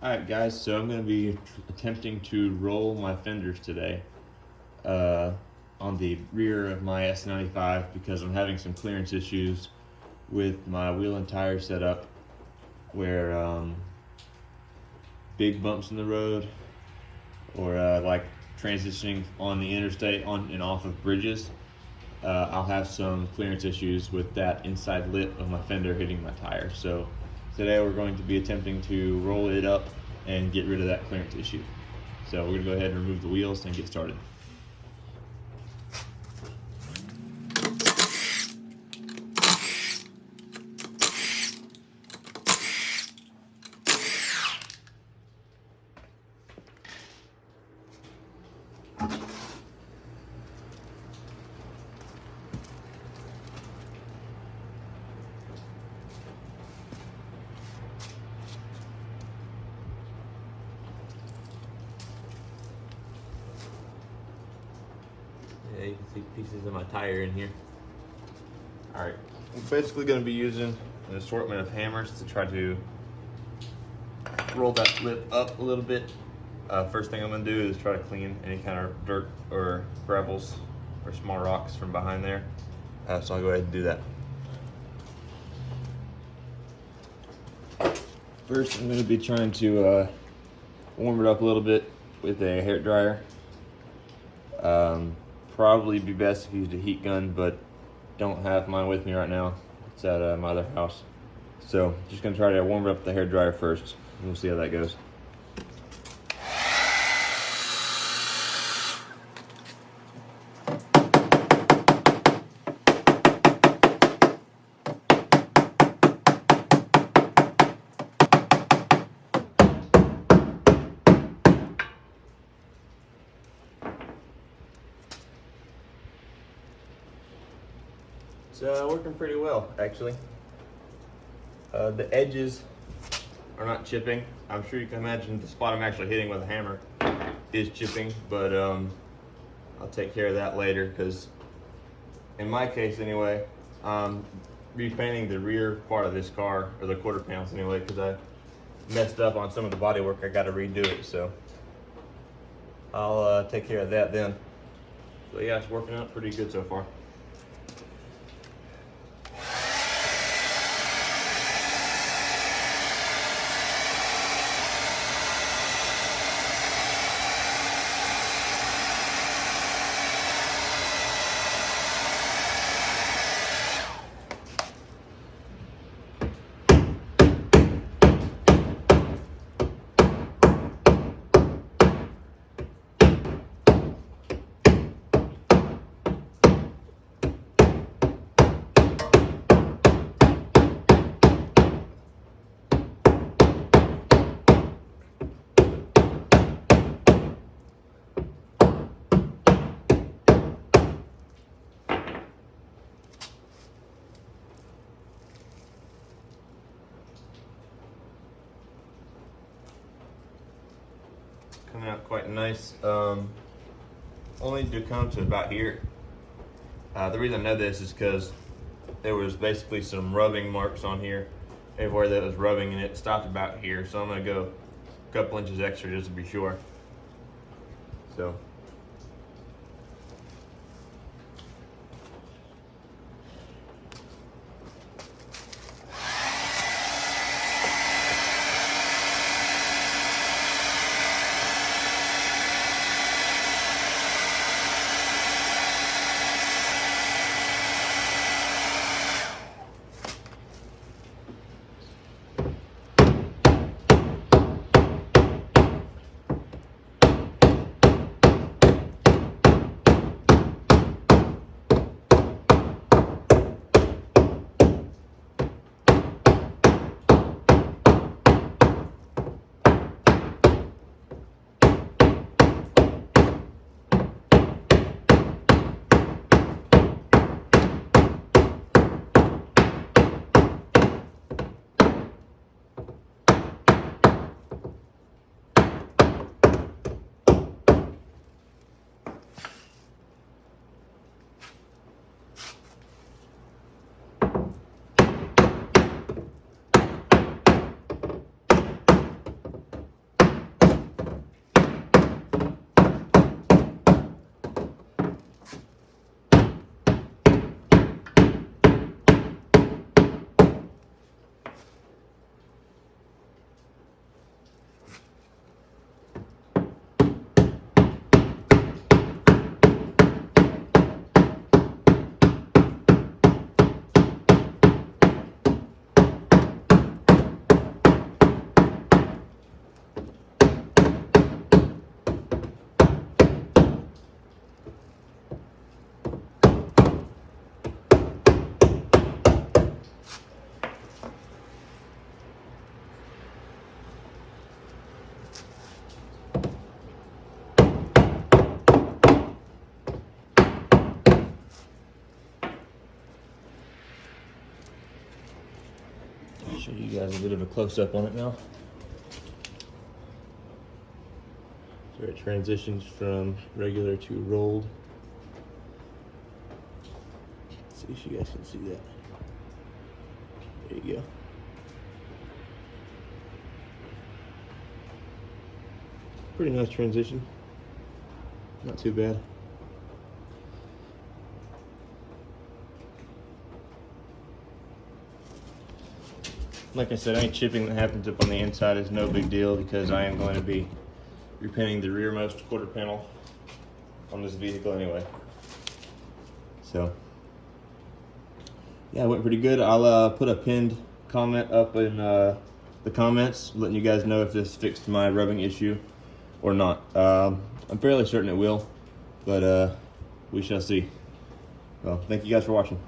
Alright guys, so I'm going to be attempting to roll my fenders today on the rear of my SN95 because I'm having some clearance issues with my wheel and tire setup where big bumps in the road or like transitioning on the interstate on and off of bridges, I'll have some clearance issues with that inside lip of my fender hitting my tire. So today we're going to be attempting to roll it up and get rid of that clearance issue. So we're going to go ahead and remove the wheels and get started. Yeah, you can see pieces of my tire in here. Alright, I'm basically going to be using an assortment of hammers to try to roll that lip up a little bit. First thing I'm going to do is try to clean any kind of dirt or gravels or small rocks from behind there. So I'll go ahead and do that. First, I'm going to be trying to warm it up a little bit with a hair dryer. Probably be best if you used a heat gun, but don't have mine with me right now. It's at my other house. So just gonna try to warm it up with the hair dryer first, and we'll see how that goes. It's working pretty well, actually. The edges are not chipping. I'm sure you can imagine the spot I'm actually hitting with a hammer is chipping, but I'll take care of that later because in my case anyway, I'm repainting the rear part of this car, or the quarter panels anyway, because I messed up on some of the body work. I got to redo it, so I'll take care of that then. So yeah, it's working out pretty good so far. Coming out quite nice. Only to come to about here. The reason I know this is because there was basically some rubbing marks on here, everywhere that was rubbing, and it stopped about here. So I'm gonna go a couple inches extra just to be sure. So. close up on it now. So it transitions from regular to rolled. Let's see if you guys can see that. There you go. Pretty nice transition. Not too bad. Like I said, any chipping that happens up on the inside is no big deal because I am going to be repainting the rearmost quarter panel on this vehicle anyway. So, yeah, it went pretty good. I'll put a pinned comment up in the comments letting you guys know if this fixed my rubbing issue or not. I'm fairly certain it will, but we shall see. Well, thank you guys for watching.